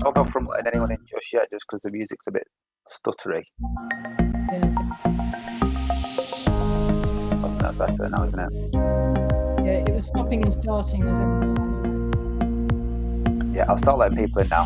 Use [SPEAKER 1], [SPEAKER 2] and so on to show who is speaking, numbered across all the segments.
[SPEAKER 1] I'll not from letting anyone in just yet, just because the music's a bit stuttery.
[SPEAKER 2] Yeah.
[SPEAKER 1] I think that's better now, isn't it?
[SPEAKER 2] Yeah, it was stopping and starting. I don't know why.
[SPEAKER 1] Yeah, I'll start letting people in now.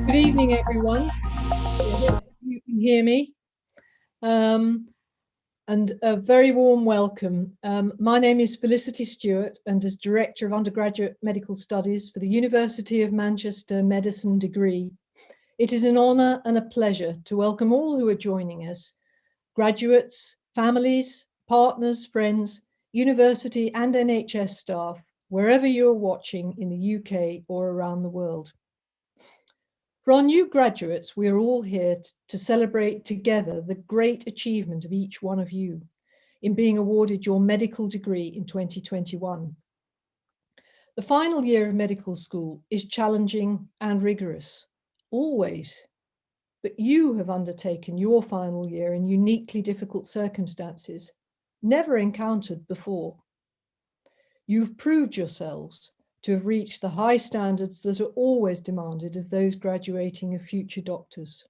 [SPEAKER 2] Good evening, everyone. You can hear me. And a very warm welcome. My name is Felicity Stewart, and as Director of Undergraduate Medical Studies for the University of Manchester Medicine degree, it is an honour and a pleasure to welcome all who are joining us, graduates, families, partners, friends, university and NHS staff, wherever you're watching in the UK or around the world. For our new graduates, we are all here to celebrate together the great achievement of each one of you in being awarded your medical degree in 2021. The final year of medical school is challenging and rigorous, always. But you have undertaken your final year in uniquely difficult circumstances, never encountered before. You've proved yourselves to have reached the high standards that are always demanded of those graduating of future doctors.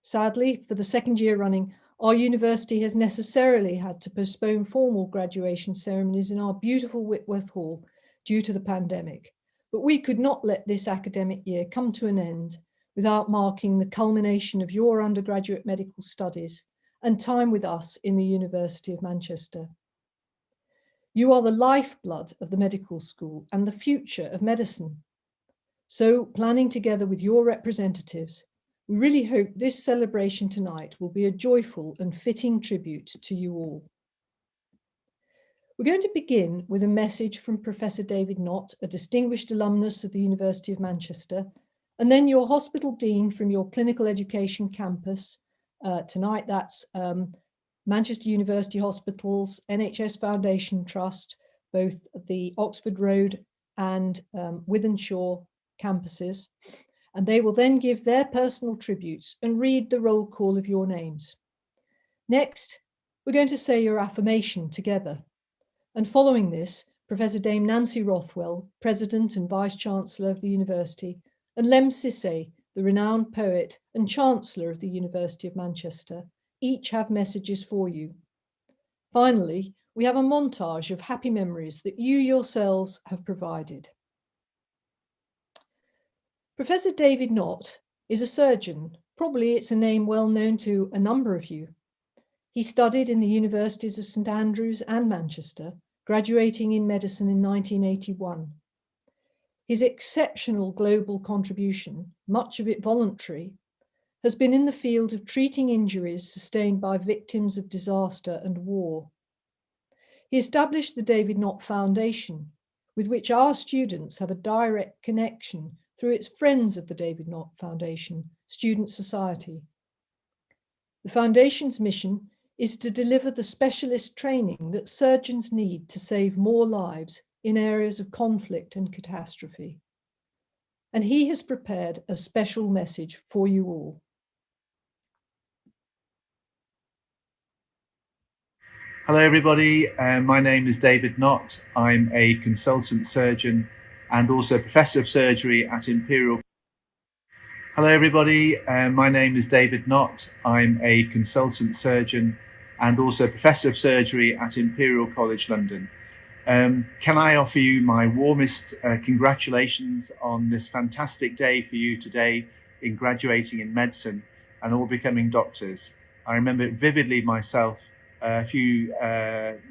[SPEAKER 2] Sadly, for the second year running, our university has necessarily had to postpone formal graduation ceremonies in our beautiful Whitworth Hall due to the pandemic, but we could not let this academic year come to an end without marking the culmination of your undergraduate medical studies and time with us in the University of Manchester. You are the lifeblood of the medical school and the future of medicine. So, planning together with your representatives, we really hope this celebration tonight will be a joyful and fitting tribute to you all. We're going to begin with a message from Professor David Nott, a distinguished alumnus of the University of Manchester, and then your hospital dean from your clinical education campus. Tonight, that's Manchester University Hospitals, NHS Foundation Trust, both the Oxford Road and Wythenshawe campuses. And they will then give their personal tributes and read the roll call of your names. Next, we're going to say your affirmation together. And following this, Professor Dame Nancy Rothwell, President and Vice-Chancellor of the University, and Lem Sissay, the renowned poet and Chancellor of the University of Manchester, each have messages for you. Finally, we have a montage of happy memories that you yourselves have provided. Professor David Nott is a surgeon. Probably it's a name well known to a number of you. He studied in the universities of St Andrews and Manchester, graduating in medicine in 1981. His exceptional global contribution, much of it voluntary, has been in the field of treating injuries sustained by victims of disaster and war. He established the David Nott Foundation, with which our students have a direct connection through its Friends of the David Nott Foundation, Student Society. The Foundation's mission is to deliver the specialist training that surgeons need to save more lives in areas of conflict and catastrophe. And he has prepared a special message for you all.
[SPEAKER 3] Hello everybody, my name is David Nott. I'm a consultant surgeon and also Professor of Surgery at Imperial. Hello everybody, my name is David Nott. I'm a consultant surgeon and also Professor of Surgery at Imperial College London. Can I offer you my warmest congratulations on this fantastic day for you today in graduating in medicine and all becoming doctors. I remember it vividly myself a few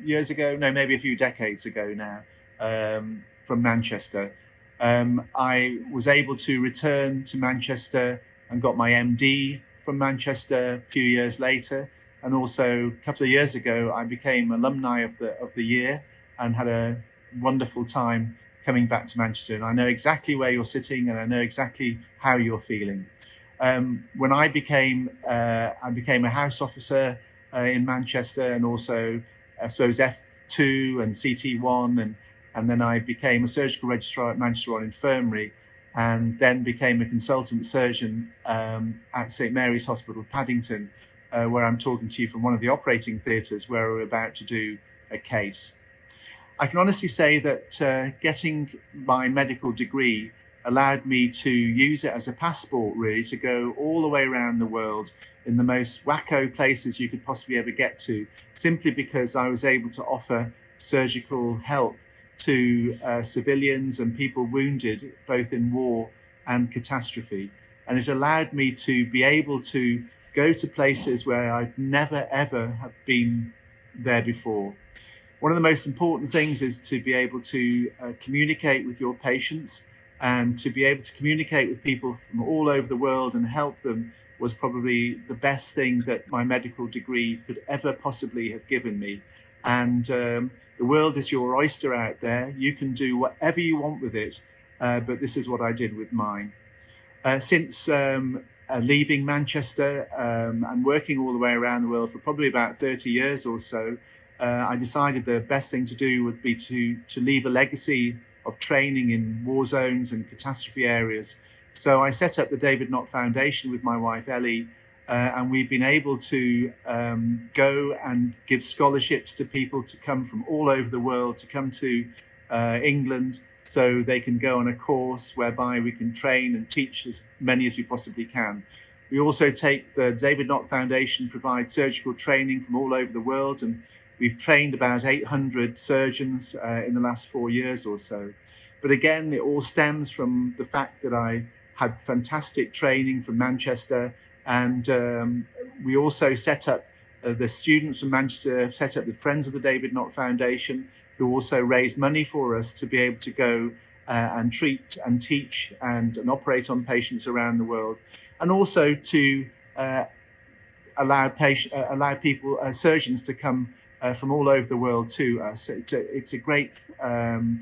[SPEAKER 3] years ago, no, maybe a few decades ago now, from Manchester. I was able to return to Manchester and got my MD from Manchester a few years later. And also a couple of years ago, I became alumni of the year and had a wonderful time coming back to Manchester. And I know exactly where you're sitting and I know exactly how you're feeling. When I became a house officer in Manchester and also I suppose F2 and CT1 and then I became a surgical registrar at Manchester Royal Infirmary and then became a consultant surgeon at St Mary's Hospital, Paddington, where I'm talking to you from one of the operating theatres where we're about to do a case. I can honestly say that getting my medical degree allowed me to use it as a passport really to go all the way around the world in the most wacko places you could possibly ever get to, simply because I was able to offer surgical help to civilians and people wounded both in war and catastrophe. And it allowed me to be able to go to places where I'd never ever have been there before. One of the most important things is to be able to communicate with your patients, and to be able to communicate with people from all over the world and help them was probably the best thing that my medical degree could ever possibly have given me. And the world is your oyster out there. You can do whatever you want with it, but this is what I did with mine. Since leaving Manchester and working all the way around the world for probably about 30 years or so, I decided the best thing to do would be to leave a legacy of training in war zones and catastrophe areas. So I set up the David Knott Foundation with my wife Ellie, and we've been able to go and give scholarships to people to come from all over the world to come to England, so they can go on a course whereby we can train and teach as many as we possibly can. We also take the David Knott Foundation, provide surgical training from all over the world, and we've trained about 800 surgeons in the last 4 years or so. But again, it all stems from the fact that I had fantastic training from Manchester, and we also set up, the students from Manchester set up the Friends of the David Knott Foundation, who also raised money for us to be able to go and treat and teach and operate on patients around the world, and also to allow people, surgeons, to come from all over the world to us. It's a great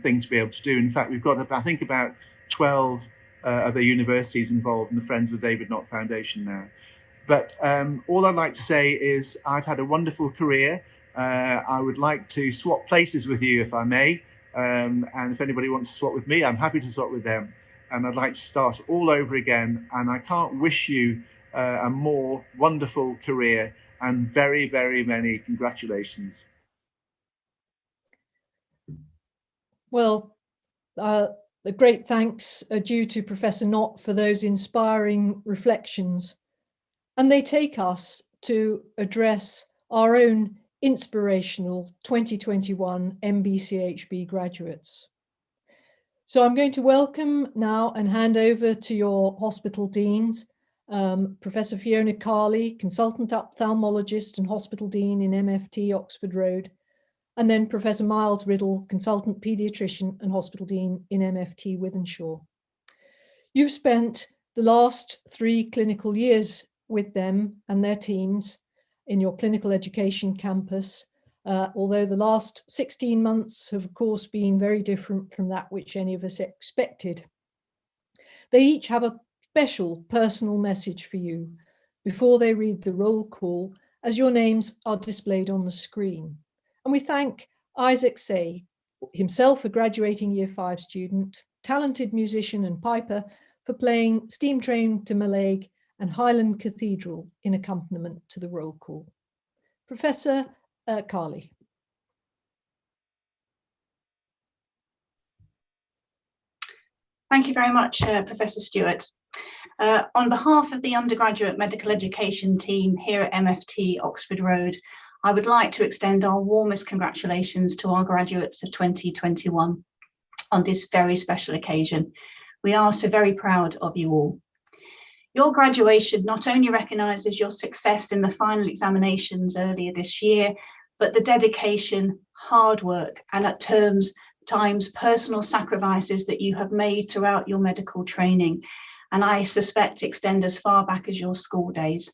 [SPEAKER 3] thing to be able to do. In fact, we've got, I think, about 12 other universities involved in the Friends of the David Knott Foundation now. But all I'd like to say is I've had a wonderful career. I would like to swap places with you, if I may. And if anybody wants to swap with me, I'm happy to swap with them. And I'd like to start all over again. And I can't wish you a more wonderful career, and very, very many congratulations.
[SPEAKER 2] Well, the great thanks are due to Professor Knott for those inspiring reflections. And they take us to address our own inspirational 2021 MBCHB graduates. So I'm going to welcome now and hand over to your hospital deans, Professor Fiona Carley, Consultant Ophthalmologist and Hospital Dean in MFT Oxford Road, and then Professor Miles Riddle, Consultant Paediatrician and Hospital Dean in MFT Wythenshawe. You've spent the last 3 clinical years with them and their teams in your clinical education campus, although the last 16 months have of course been very different from that which any of us expected. They each have a special personal message for you before they read the roll call, as your names are displayed on the screen. And we thank Isaac Say, himself a graduating Year 5 student, talented musician and piper, for playing Steam Train to Mallaig and Highland Cathedral in accompaniment to the roll call. Professor Carley.
[SPEAKER 4] Thank you very much, Professor Stewart. On behalf of the undergraduate medical education team here at MFT Oxford Road, I would like to extend our warmest congratulations to our graduates of 2021 on this very special occasion. We are so very proud of you all. Your graduation not only recognises your success in the final examinations earlier this year, but the dedication, hard work, and at times personal sacrifices that you have made throughout your medical training, and I suspect extend as far back as your school days.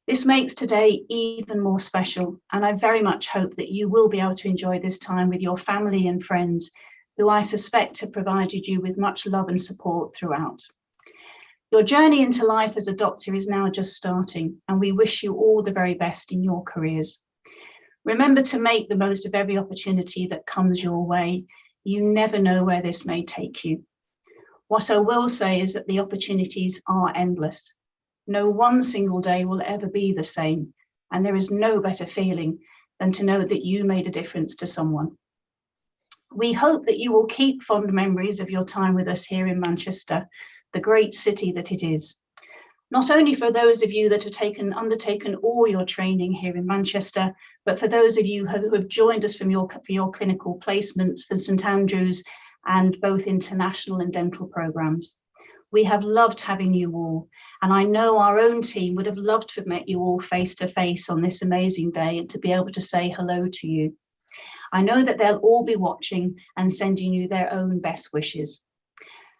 [SPEAKER 4] This makes today even more special, and I very much hope that you will be able to enjoy this time with your family and friends, who I suspect have provided you with much love and support throughout. Your journey into life as a doctor is now just starting, and we wish you all the very best in your careers. Remember to make the most of every opportunity that comes your way. You never know where this may take you. What I will say is that the opportunities are endless. No one single day will ever be the same, and there is no better feeling than to know that you made a difference to someone. We hope that you will keep fond memories of your time with us here in Manchester, the great city that it is. Not only for those of you that have undertaken all your training here in Manchester, but for those of you who have joined us for your clinical placements for St Andrews and both international and dental programmes. We have loved having you all, and I know our own team would have loved to have met you all face to face on this amazing day and to be able to say hello to you. I know that they'll all be watching and sending you their own best wishes.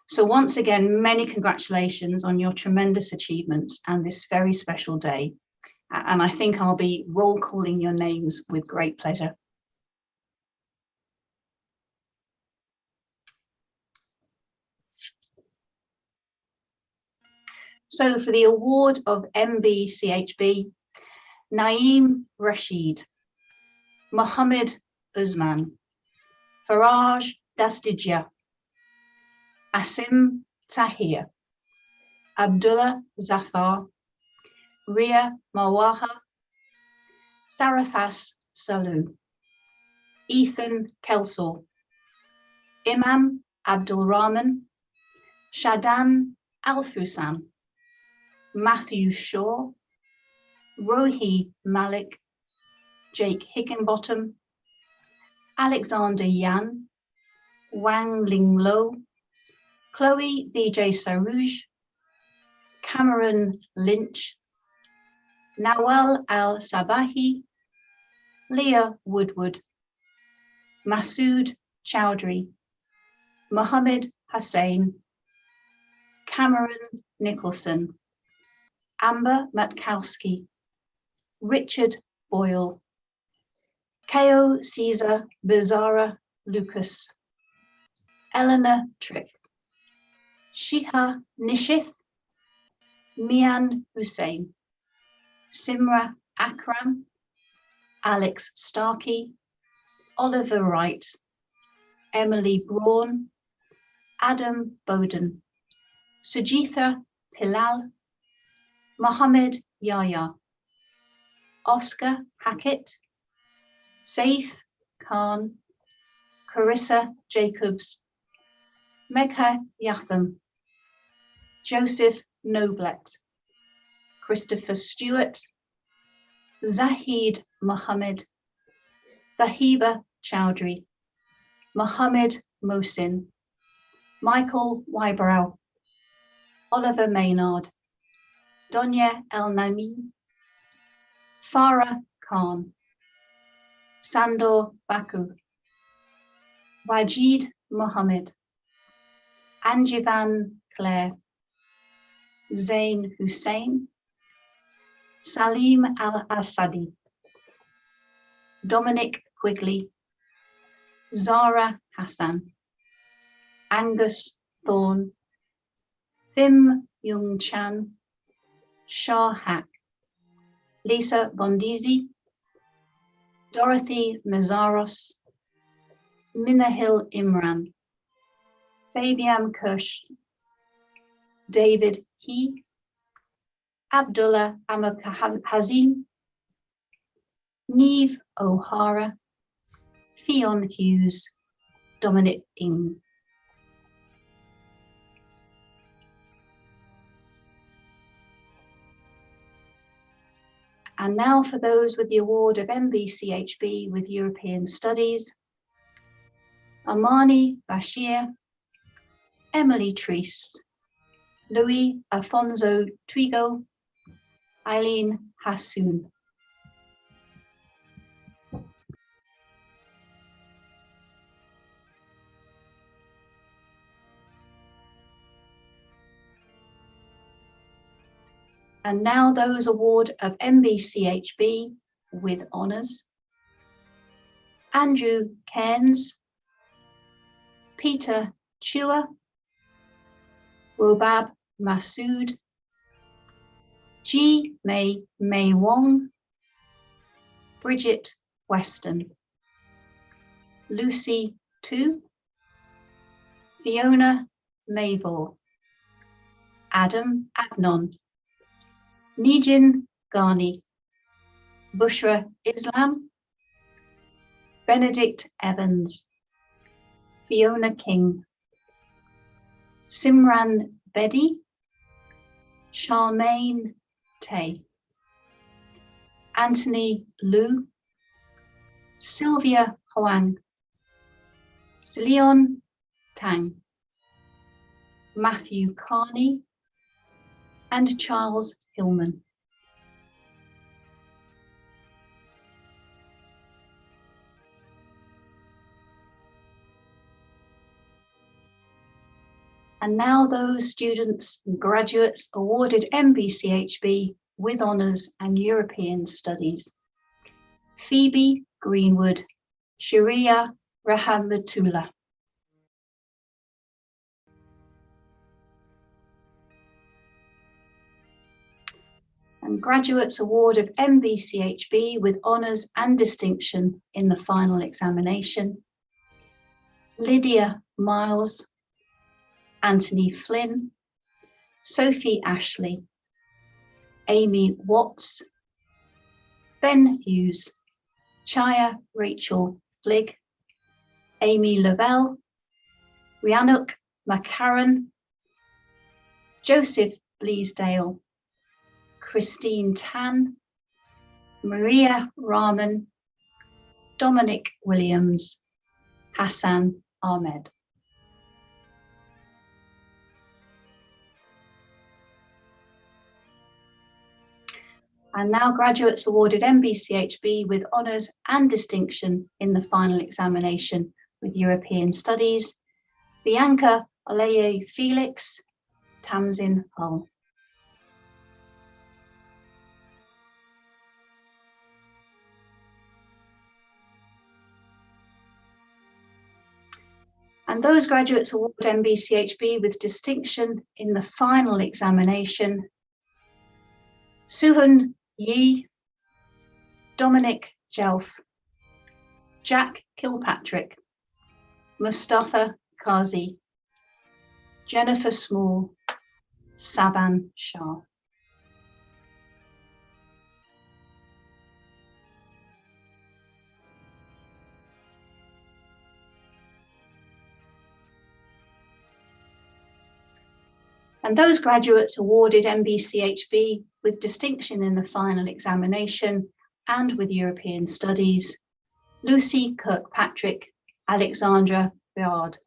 [SPEAKER 4] So once again, many congratulations on your tremendous achievements and this very special day. And I think I'll be roll calling your names with great pleasure. So for the award of MBCHB, Naeem Rashid, Mohammed Usman, Faraj Dastijia, Asim Tahir, Abdullah Zafar, Ria Mawaha, Sarafas Salu, Ethan Kelsall, Imam Abdul Rahman, Shadan Al-Fusan, Matthew Shaw, Rohi Malik, Jake Higginbottom, Alexander Yan, Wang Ling Lo, Chloe Vijay Sarouj, Cameron Lynch, Nawal Al-Sabahi, Leah Woodward, Masood Chowdhury, Mohammed Hussain, Cameron Nicholson, Amber Matkowski, Richard Boyle, Ko Caesar Bizarra Lucas, Eleanor Tripp, Shiha Nishith, Mian Hussain, Simra Akram, Alex Starkey, Oliver Wright, Emily Braun, Adam Bowden, Sujitha Pilal, Mohammed Yahya, Oscar Hackett, Saif Khan, Carissa Jacobs, Megha Yatham, Joseph Noblet, Christopher Stewart, Zahid Mohammed, Thahiba Chowdhury, Mohammed Mohsin, Michael Wybrow, Oliver Maynard, Donya El-Nami, Farah Khan, Sandor Baku, Wajid Mohammed, Anjivan Claire, Zain Hussain, Salim Al-Asadi, Dominic Quigley, Zara Hassan, Angus Thorne, Thim Yung Chan, Shah Haq, Lisa Bondisi, Dorothy Mazaros, Minahil Imran, Fabian Kirsch, David He, Abdullah Hazim, Neve O'Hara, Fionn Hughes, Dominic Ing. And now for those with the award of MBCHB with European Studies, Amani Bashir, Emily Treese, Louis Afonso Trigo, Eileen Hassoun. And now those award of MBCHB with honours. Andrew Cairns, Peter Chua, Robab Masood, Ji Mei Wong, Bridget Weston, Lucy Tu, Fiona Mavor, Adam Abnon, Nijin Ghani, Bushra Islam, Benedict Evans, Fiona King, Simran Bedi, Charmaine Tay, Anthony Liu, Sylvia Huang, Leon Tang, Matthew Carney, and Charles Hillman. And now those students and graduates awarded MBCHB with honours and European Studies. Phoebe Greenwood, Sharia Rahmatullah. And graduates award of MBCHB with honours and distinction in the final examination: Lydia Miles, Anthony Flynn, Sophie Ashley, Amy Watts, Ben Hughes, Chaya Rachel Fligg, Amy Lavelle, Rhiannoch McCarran, Joseph Bleasdale, Christine Tan, Maria Rahman, Dominic Williams, Hassan Ahmed. And now graduates awarded MBCHB with honours and distinction in the final examination with European Studies: Bianca Oleye Felix, Tamsin Hull. And those graduates awarded MBCHB with distinction in the final examination: Suhun Yi, Dominic Jelf, Jack Kilpatrick, Mustafa Kazi, Jennifer Small, Saban Shah. And those graduates awarded MBCHB with distinction in the final examination and with European Studies: Lucy Kirkpatrick, Alexandra Beard.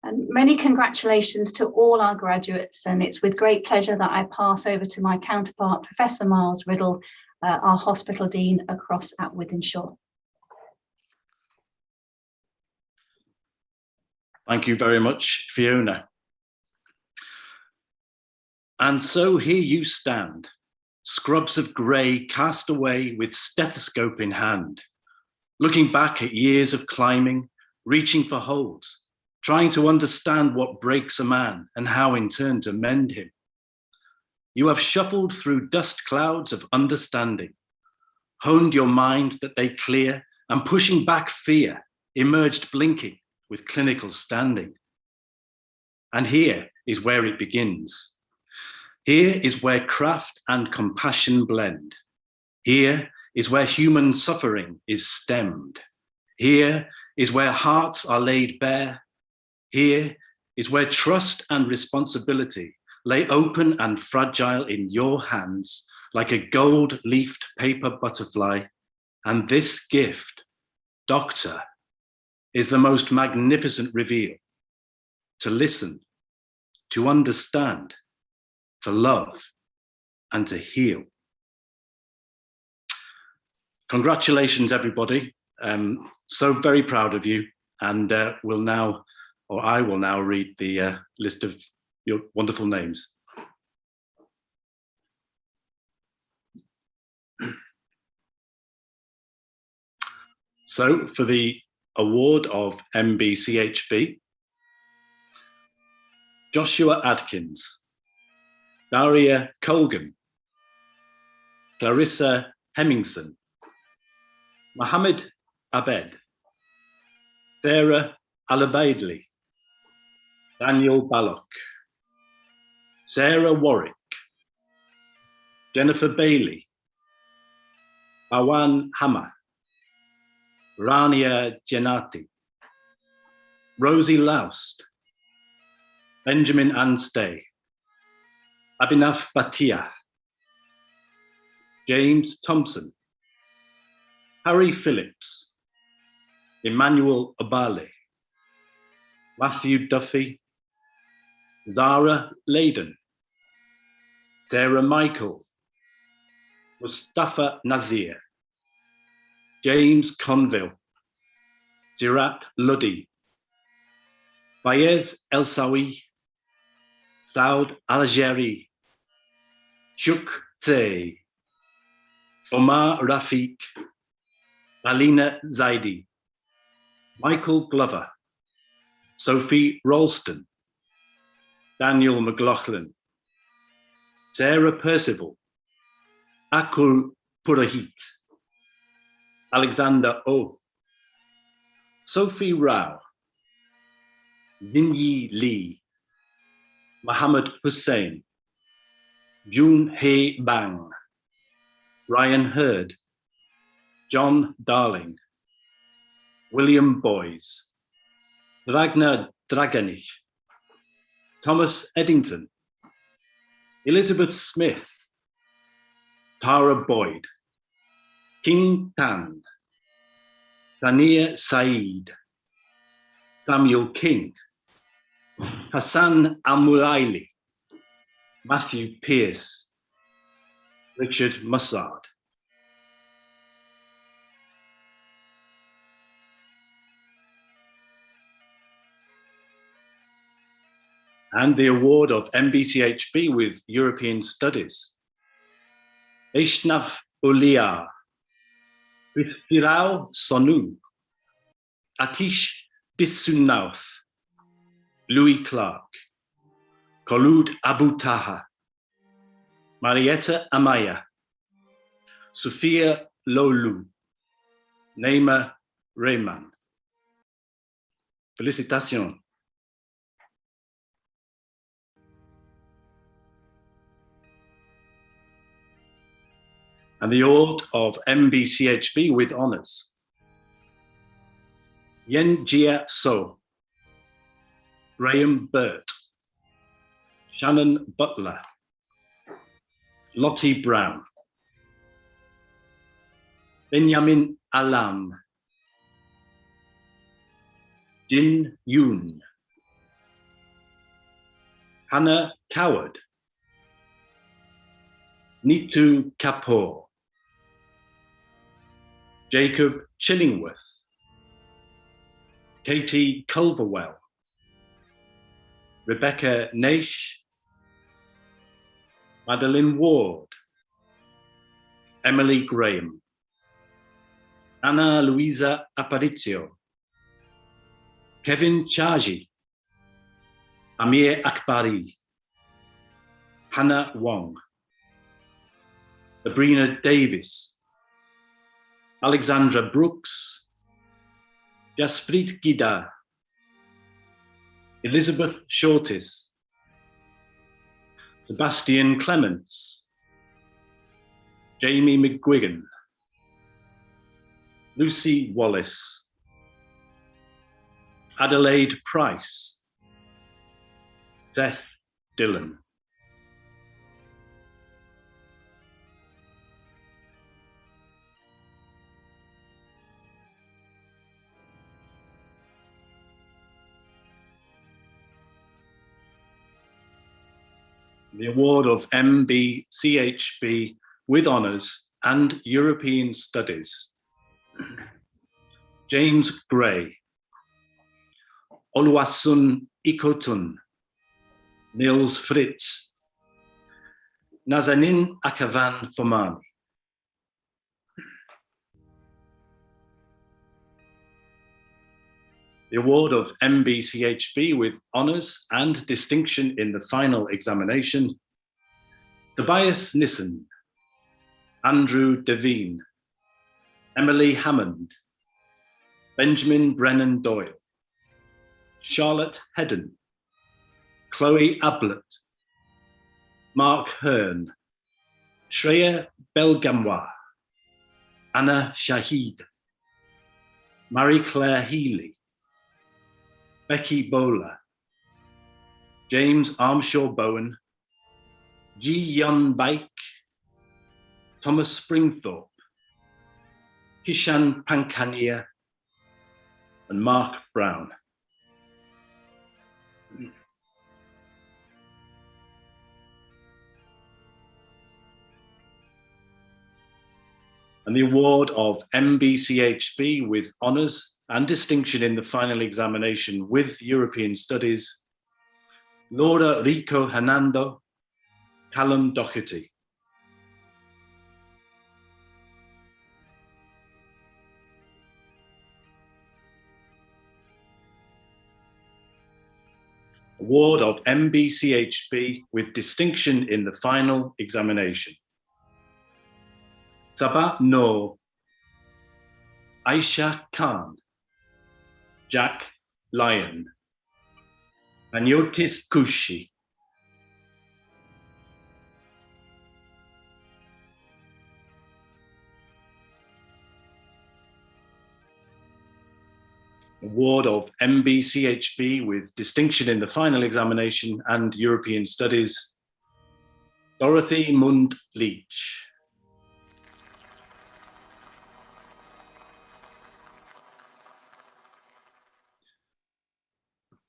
[SPEAKER 4] And many congratulations to all our graduates, and it's with great pleasure that I pass over to my counterpart, Professor Miles Riddle, our Hospital Dean across at Wythenshawe.
[SPEAKER 5] Thank you very much, Fiona. And so here you stand, scrubs of grey cast away with stethoscope in hand, looking back at years of climbing, reaching for holds, trying to understand what breaks a man and how in turn to mend him. You have shuffled through dust clouds of understanding, honed your mind that they clear, and pushing back fear, emerged blinking with clinical standing. And here is where it begins. Here is where craft and compassion blend. Here is where human suffering is stemmed. Here is where hearts are laid bare. Here is where trust and responsibility lay open and fragile in your hands like a gold-leafed paper butterfly. And this gift, Doctor, is the most magnificent reveal: to listen, to understand, to love, and to heal. Congratulations, everybody. So very proud of you. And I will now read the list of your wonderful names. So for the award of MBCHB, Joshua Adkins, Daria Colgan, Clarissa Hemmingson, Mohammed Abed, Sarah Alabaidli, Daniel Ballock, Sarah Warwick, Jennifer Bailey, Awan Hama, Rania Genati, Rosie Loust, Benjamin Anstey, Abhinav Bhatia, James Thompson, Harry Phillips, Emmanuel Abale, Matthew Duffy, Zara Layden, Sarah Michael, Mustafa Nazir, James Conville, Zirat Luddy, Fayez El-Sawi, Saud Al-Jari, Shuk Tsey, Omar Rafiq, Alina Zaidi, Michael Glover, Sophie Ralston, Daniel McLaughlin, Sarah Percival, Akul Purohit, Alexander O, Sophie Rao, Dinyi Lee, Mohammed Hussein, Jun Hei Bang, Ryan Hurd, John Darling, William Boys, Ragnar Draganich, Thomas Eddington, Elizabeth Smith, Tara Boyd, King Tan, Tania Saeed, Samuel King, Hassan Al-Mulaili, Matthew Pearce, Richard Mussard. And the award of MBCHB with European Studies. Eishnav Uliar, Prithvirao Sonu, Atish Bisunauth, Louis Clark, Kholoud Abu Taha, Marietta Amaya, Sophia Lolu, Neima Rehman. Félicitations. And the award of MBCHB with honours. Yen Jia So, Graham Burt, Shannon Butler, Lottie Brown, Benjamin Alam, Jin Yoon, Hannah Coward, Neetu Kapoor, Jacob Chillingworth, Katie Culverwell, Rebecca Naish, Madeline Ward, Emily Graham, Anna Luisa Aparicio, Kevin Chaji, Amir Akbari, Hannah Wong, Sabrina Davis, Alexandra Brooks, Jasprit Gida, Elizabeth Shortis, Sebastian Clements, Jamie McGuigan, Lucy Wallace, Adelaide Price, Seth Dillon. The award of MBCHB with honours and European Studies. James Gray, Oluwasun Ikotun, Nils Fritz, Nazanin Akavan Fomani. The award of MBCHB with honours and distinction in the final examination. Tobias Nissen, Andrew Devine, Emily Hammond, Benjamin Brennan Doyle, Charlotte Hedden, Chloe Ablett, Mark Hearn, Shreya Belgamwa, Anna Shahid, Marie-Claire Healy, Becky Bowler, James Armshaw Bowen, Ji Yun Baik, Thomas Springthorpe, Kishan Pankania, and Mark Brown. And the award of MBCHB with honours and distinction in the final examination with European Studies, Laura Rico Hernando, Callum Doherty. Award of MBCHB with distinction in the final examination. Sabah Noor, Aisha Khan, Jack Lyon, Anyotis Kushi. Award of MBCHB with distinction in the final examination and European Studies, Dorothy Mund Leach.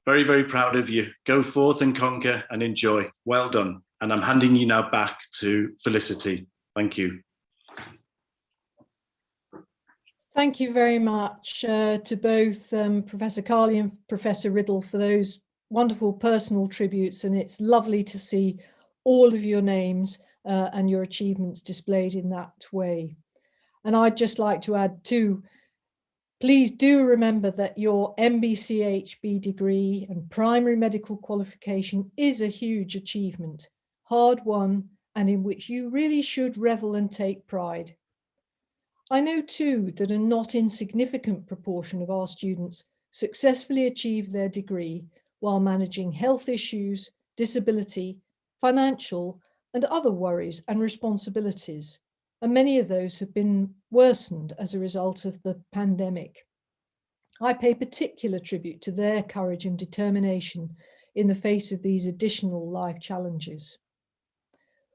[SPEAKER 5] Very, very proud of you. Go forth and conquer and enjoy. Well done. And I'm handing you now back to Felicity. Thank you.
[SPEAKER 2] Thank you very much to both Professor Carley and Professor Riddle for those wonderful personal tributes, and it's lovely to see all of your names and your achievements displayed in that way. And I'd just like to add too, please do remember that your MBCHB degree and primary medical qualification is a huge achievement, hard won, and in which you really should revel and take pride. I know too that a not insignificant proportion of our students successfully achieve their degree while managing health issues, disability, financial and other worries and responsibilities, and many of those have been worsened as a result of the pandemic. I pay particular tribute to their courage and determination in the face of these additional life challenges.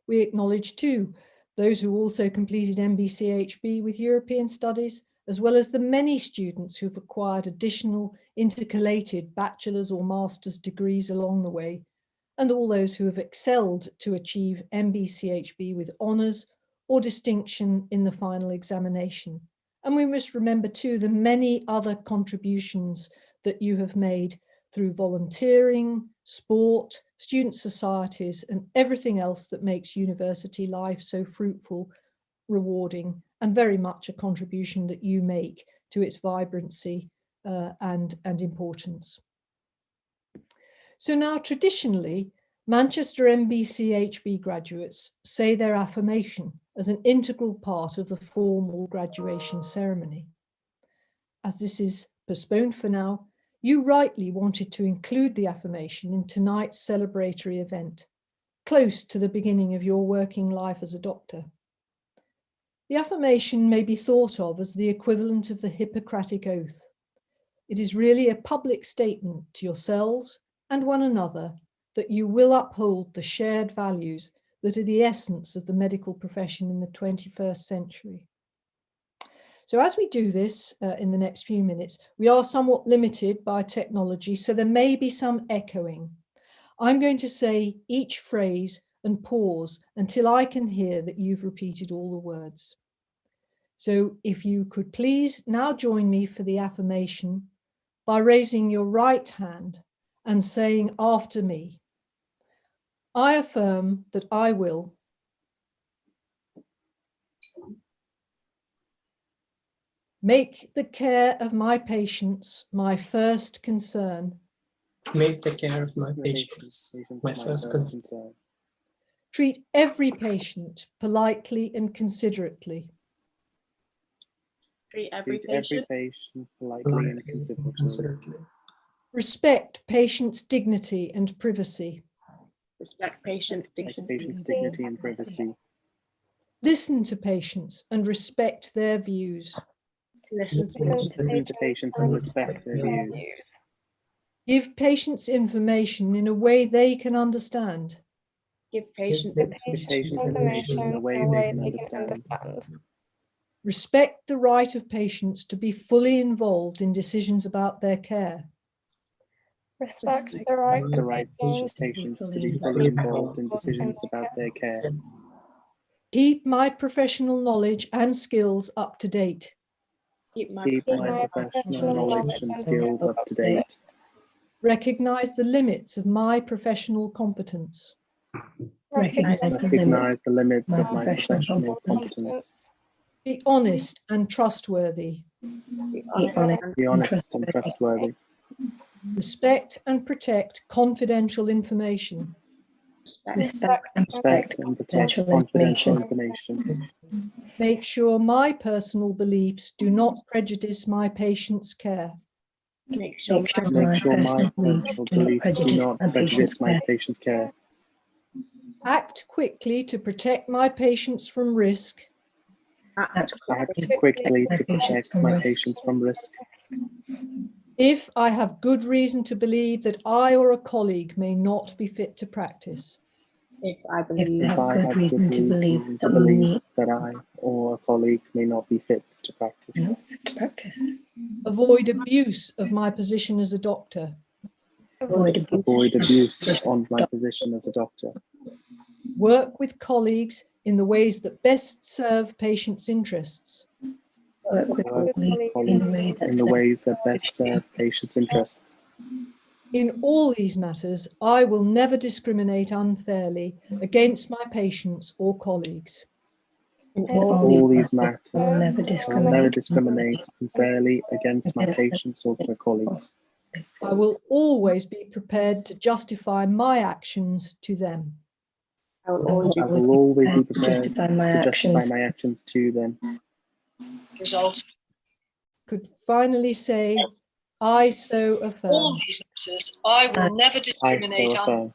[SPEAKER 2] We acknowledge too those who also completed MBCHB with European Studies, as well as the many students who've acquired additional intercalated bachelor's or master's degrees along the way, and all those who have excelled to achieve MBCHB with honours or distinction in the final examination. And we must remember too the many other contributions that you have made through volunteering, sport, student societies, and everything else that makes university life so fruitful, rewarding, and very much a contribution that you make to its vibrancy and importance. So now traditionally, Manchester MBCHB graduates say their affirmation as an integral part of the formal graduation ceremony. As this is postponed for now, you rightly wanted to include the affirmation in tonight's celebratory event, close to the beginning of your working life as a doctor. The affirmation may be thought of as the equivalent of the Hippocratic Oath. It is really a public statement to yourselves and one another that you will uphold the shared values that are the essence of the medical profession in the 21st century. So as we do this in the next few minutes, we are somewhat limited by technology, so there may be some echoing. I'm going to say each phrase and pause until I can hear that you've repeated all the words. So if you could please now join me for the affirmation by raising your right hand and saying after me, I affirm that I will make the care of my patients my first concern.
[SPEAKER 6] Make the care of my patients my first concern.
[SPEAKER 2] Treat every patient politely and considerately.
[SPEAKER 7] Treat every patient
[SPEAKER 6] Politely and considerately.
[SPEAKER 2] Respect patients' dignity and privacy.
[SPEAKER 7] Respect patients' dignity
[SPEAKER 8] and privacy.
[SPEAKER 2] Listen to patients and respect their views.
[SPEAKER 7] Listen to
[SPEAKER 8] patients and respect their views.
[SPEAKER 2] Give patients information in a way they can understand.
[SPEAKER 7] Give patients
[SPEAKER 8] information in a way they can understand.
[SPEAKER 2] Respect the right of patients to be fully involved in decisions about their care.
[SPEAKER 8] Respect the rights of patients to be fully involved in decisions about their care.
[SPEAKER 2] Keep my professional knowledge and skills up to date.
[SPEAKER 7] Keep my
[SPEAKER 8] professional knowledge and skills up to date.
[SPEAKER 2] Recognize the limits of my professional competence.
[SPEAKER 8] Recognize the limits of my professional competence.
[SPEAKER 2] Be honest and trustworthy.
[SPEAKER 8] Be honest and trustworthy.
[SPEAKER 2] Respect and protect confidential information.
[SPEAKER 7] Respect
[SPEAKER 8] and
[SPEAKER 7] protect
[SPEAKER 8] respect and protect confidential information.
[SPEAKER 2] Make sure my personal beliefs do not prejudice my patient's care.
[SPEAKER 7] Make sure
[SPEAKER 8] Make sure
[SPEAKER 7] my
[SPEAKER 8] my personal beliefs do not prejudice my patient's care.
[SPEAKER 2] Act quickly to protect my patients from risk.
[SPEAKER 8] Act quickly to protect my patients from risk.
[SPEAKER 2] If I have good reason to believe that I or a colleague may not be fit to practice.
[SPEAKER 7] if I
[SPEAKER 8] If
[SPEAKER 7] believe
[SPEAKER 8] I have good reason to believe that I or a colleague may not be fit to practice.
[SPEAKER 2] Avoid abuse of my position as a doctor.
[SPEAKER 8] Avoid abuse on my position as a doctor.
[SPEAKER 2] Work with colleagues in the ways that best serve patients' interests.
[SPEAKER 8] Work with colleagues in the ways that best serve patients' interests.
[SPEAKER 2] In all these matters, I will never discriminate unfairly against my patients or colleagues.
[SPEAKER 8] In all these matters, I will never discriminate unfairly against my patients or my colleagues.
[SPEAKER 2] I will always be prepared to justify my actions to them.
[SPEAKER 7] I will always be
[SPEAKER 8] prepared to justify my actions to them.
[SPEAKER 7] results.
[SPEAKER 2] Could finally say, I so affirm.
[SPEAKER 9] All these matters, I will never discriminate unfairly.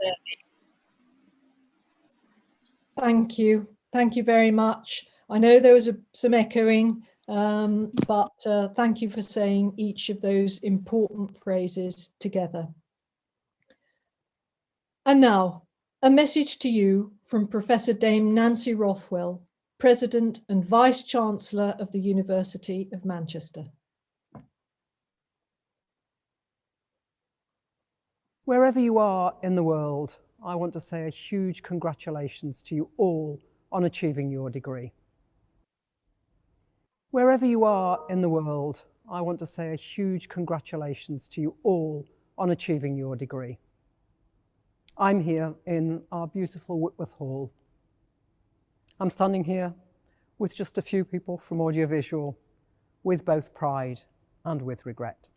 [SPEAKER 2] Thank you. Thank you very much. I know there was some echoing, but thank you for saying each of those important phrases together. And now, a message to you from Professor Dame Nancy Rothwell, President and Vice-Chancellor of the University of Manchester.
[SPEAKER 10] Wherever you are in the world, I want to say a huge congratulations to you all on achieving your degree. Wherever you are in the world, I want to say a huge congratulations to you all on achieving your degree. I'm here in our beautiful Whitworth Hall. I'm standing here with just a few people from audiovisual, with both pride and with regret.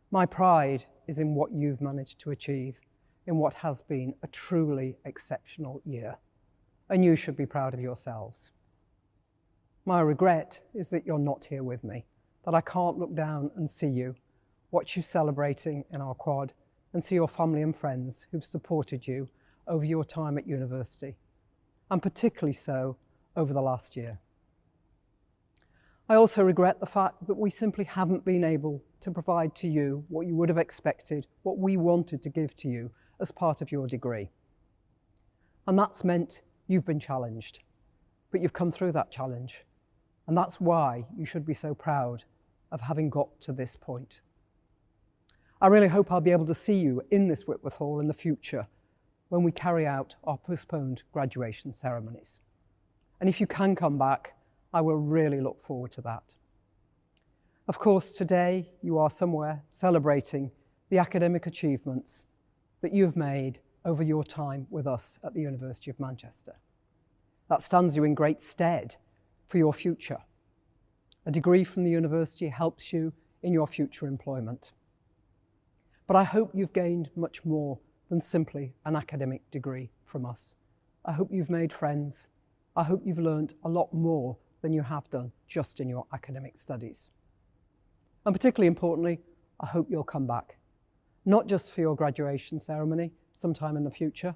[SPEAKER 10] My pride is in what you've managed to achieve in what has been a truly exceptional year, and you should be proud of yourselves. My regret is that you're not here with me, that I can't look down and see you, watch you celebrating in our quad, and see your family and friends who've supported you over your time at university, and particularly so over the last year. I also regret the fact that we simply haven't been able to provide to you what you would have expected, what we wanted to give to you as part of your degree. And that's meant you've been challenged, but you've come through that challenge. And that's why you should be so proud of having got to this point. I really hope I'll be able to see you in this Whitworth Hall in the future when we carry out our postponed graduation ceremonies. And if you can come back, I will really look forward to that. Of course, today you are somewhere celebrating the academic achievements that you have made over your time with us at the University of Manchester. That stands you in great stead for your future. A degree from the university helps you in your future employment. But I hope you've gained much more than simply an academic degree from us. I hope you've made friends. I hope you've learned a lot more than you have done just in your academic studies. And particularly importantly, I hope you'll come back, not just for your graduation ceremony sometime in the future,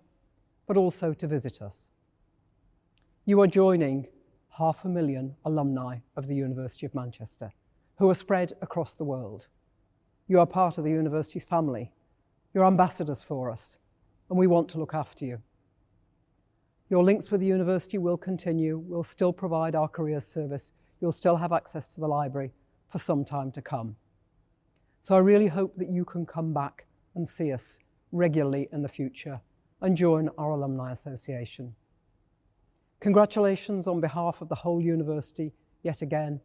[SPEAKER 10] but also to visit us. You are joining 500,000 alumni of the University of Manchester who are spread across the world. You are part of the university's family. You're ambassadors for us, and we want to look after you. Your links with the university will continue. We'll still provide our careers service. You'll still have access to the library for some time to come. So I really hope that you can come back and see us regularly in the future and join our Alumni Association. Congratulations on behalf of the whole university yet again.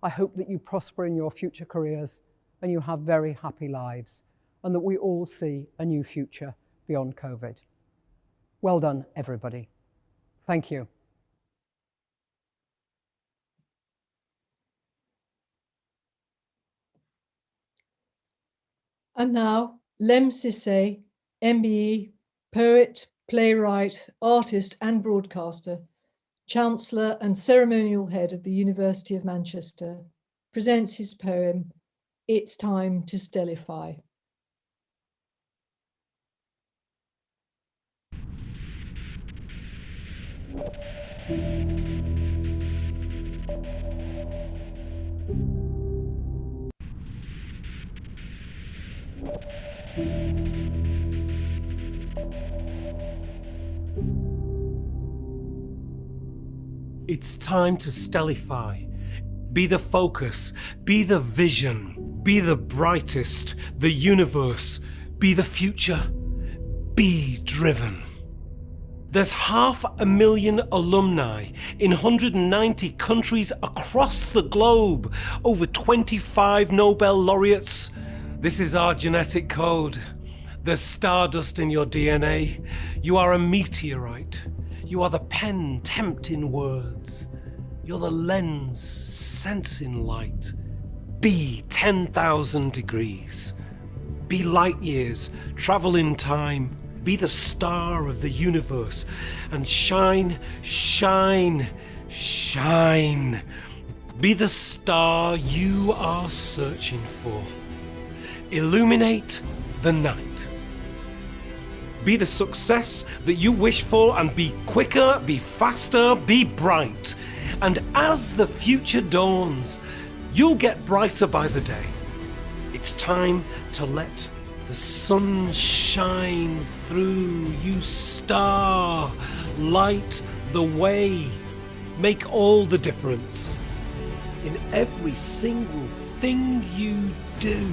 [SPEAKER 10] I hope that you prosper in your future careers and you have very happy lives, and that we all see a new future beyond COVID. Well done, everybody. Thank you.
[SPEAKER 2] And now, Lem Sissay, MBE, poet, playwright, artist and broadcaster, Chancellor and Ceremonial Head of the University of Manchester, presents his poem, It's Time to Stellify.
[SPEAKER 11] It's time to stellify. Be the focus, be the vision, be the brightest, the universe, be the future, be driven. There's 500,000 alumni in 190 countries across the globe, over 25 Nobel laureates. This is our genetic code. There's stardust in your DNA. You are a meteorite. You are the pen tempting words. You're the lens sensing light. Be 10,000 degrees. Be light years, travel in time. Be the star of the universe and shine, shine, shine. Be the star you are searching for. Illuminate the night. Be the success that you wish for and be quicker, be faster, be bright. And as the future dawns, you'll get brighter by the day. It's time to let the sun shine through you, star. Light the way. Make all the difference in every single thing you do.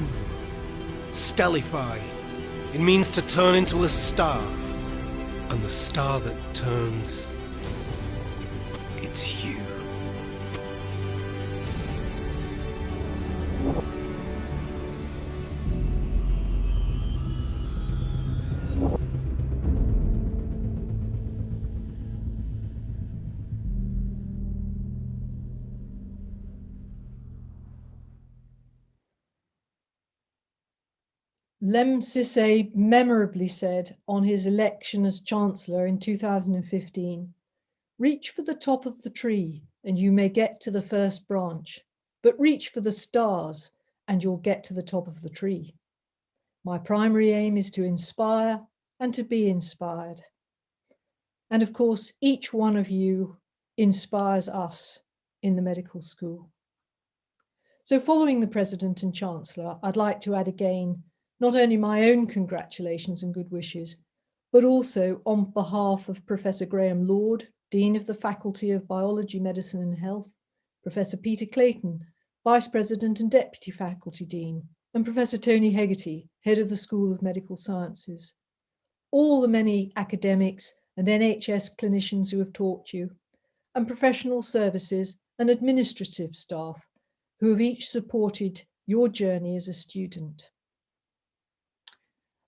[SPEAKER 11] Stellify. It means to turn into a star. And the star that turns, it's you.
[SPEAKER 2] Lem Sissay memorably said on his election as Chancellor in 2015, "Reach for the top of the tree and you may get to the first branch, but reach for the stars and you'll get to the top of the tree. My primary aim is to inspire and to be inspired." And of course, each one of you inspires us in the medical school. So following the President and Chancellor, I'd like to add again not only my own congratulations and good wishes, but also on behalf of Professor Graham Lord, Dean of the Faculty of Biology, Medicine and Health, Professor Peter Clayton, Vice President and Deputy Faculty Dean, and Professor Tony Hegarty, Head of the School of Medical Sciences, all the many academics and NHS clinicians who have taught you, and professional services and administrative staff who have each supported your journey as a student.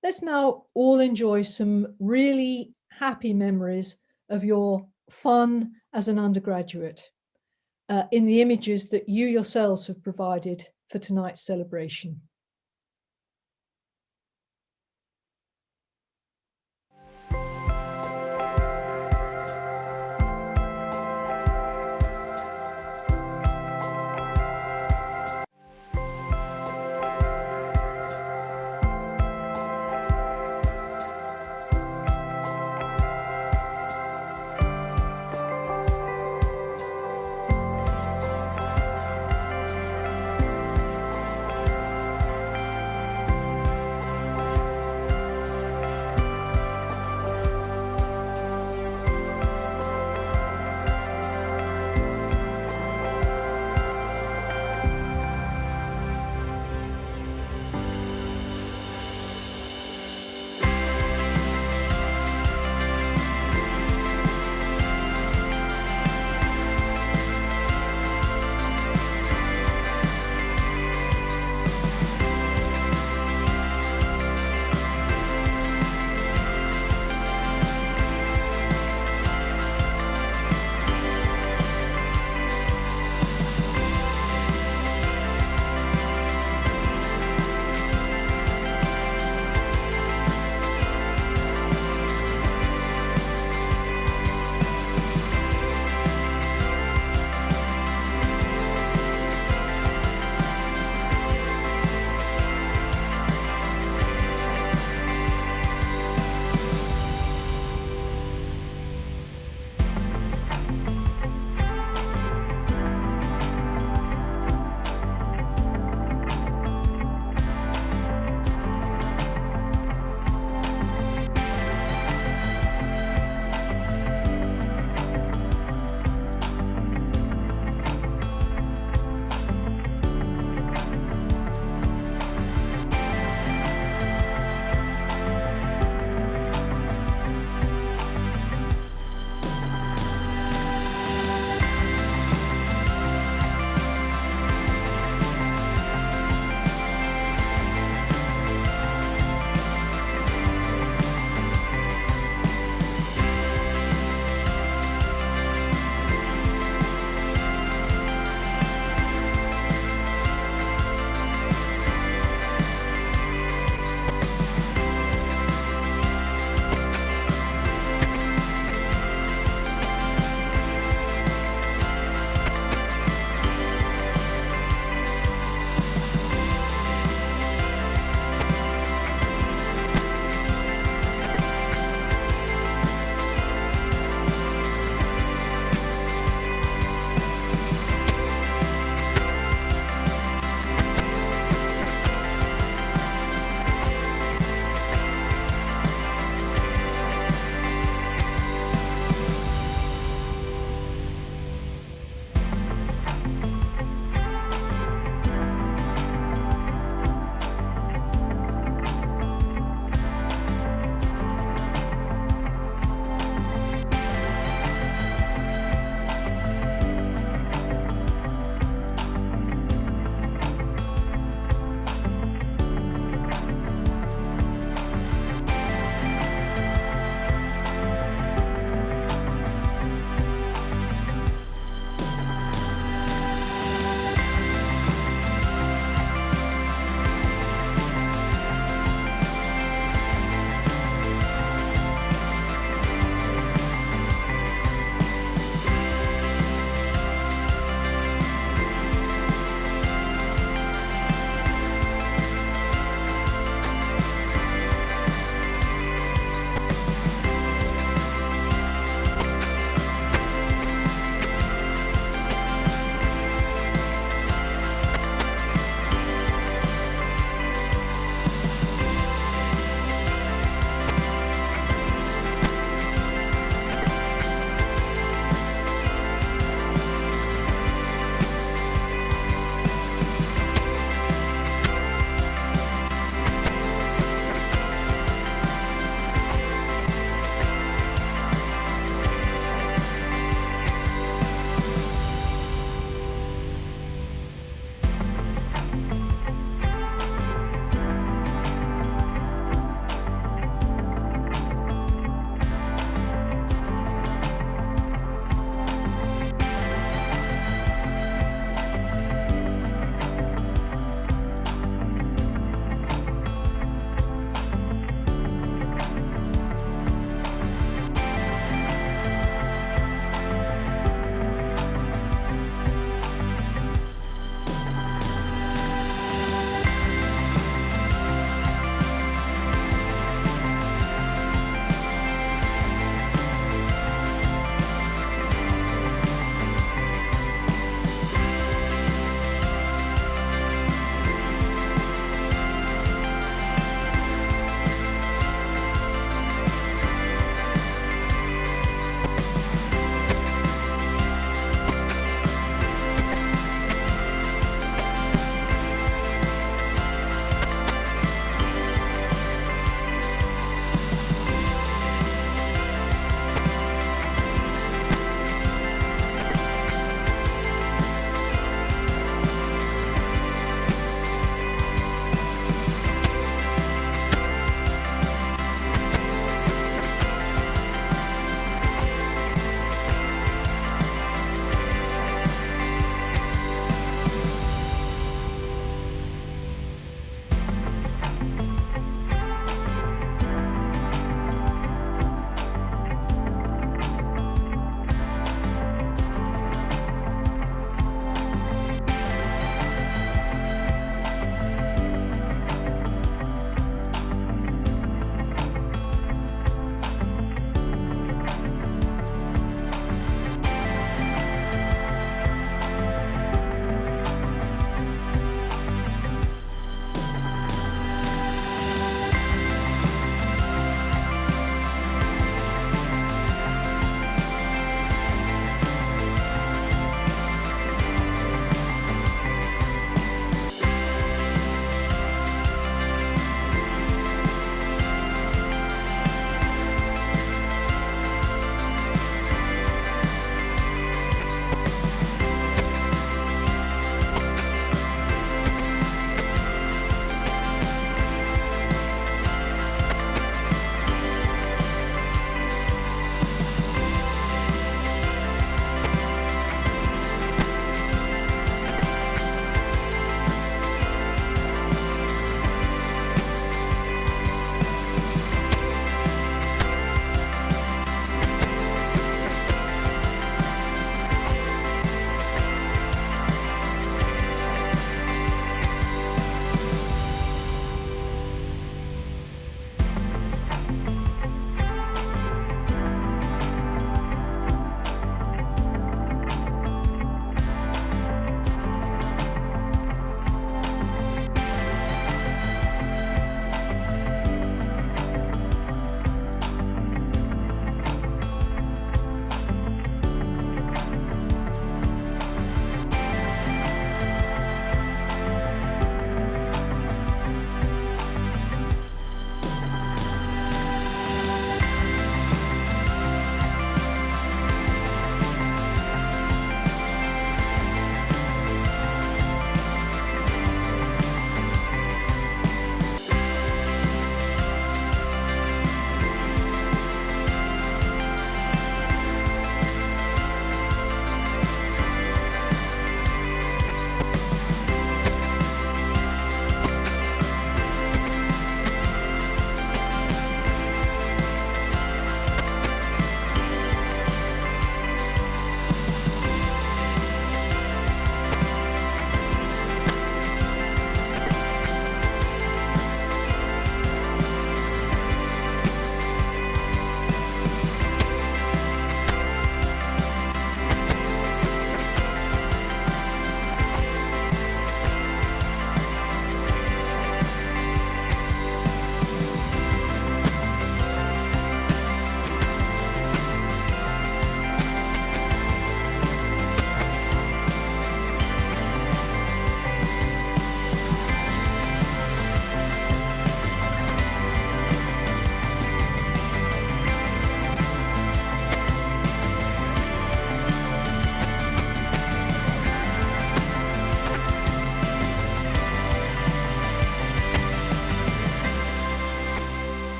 [SPEAKER 2] Let's now all enjoy some really happy memories of your fun as an undergraduate in the images that you yourselves have provided for tonight's celebration.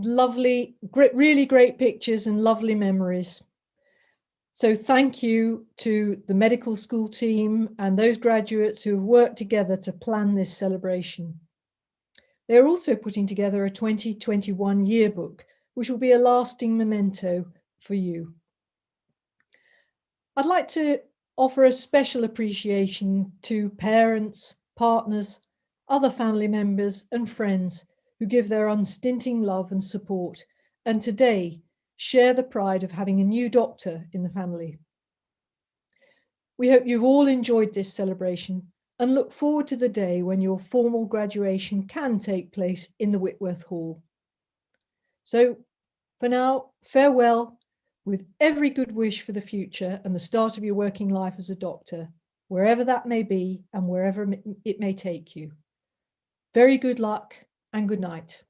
[SPEAKER 2] lovely, really great pictures and lovely memories. So thank you to the medical school team and those graduates who have worked together to plan this celebration. They're also putting together a 2021 yearbook, which will be a lasting memento for you. I'd like to offer a special appreciation to parents, partners, other family members and friends who give their unstinting love and support, and today share the pride of having a new doctor in the family. We hope you've all enjoyed this celebration and look forward to the day when your formal graduation can take place in the Whitworth Hall. So for now, farewell, with every good wish for the future and the start of your working life as a doctor, wherever that may be and wherever it may take you. Very good luck and good night.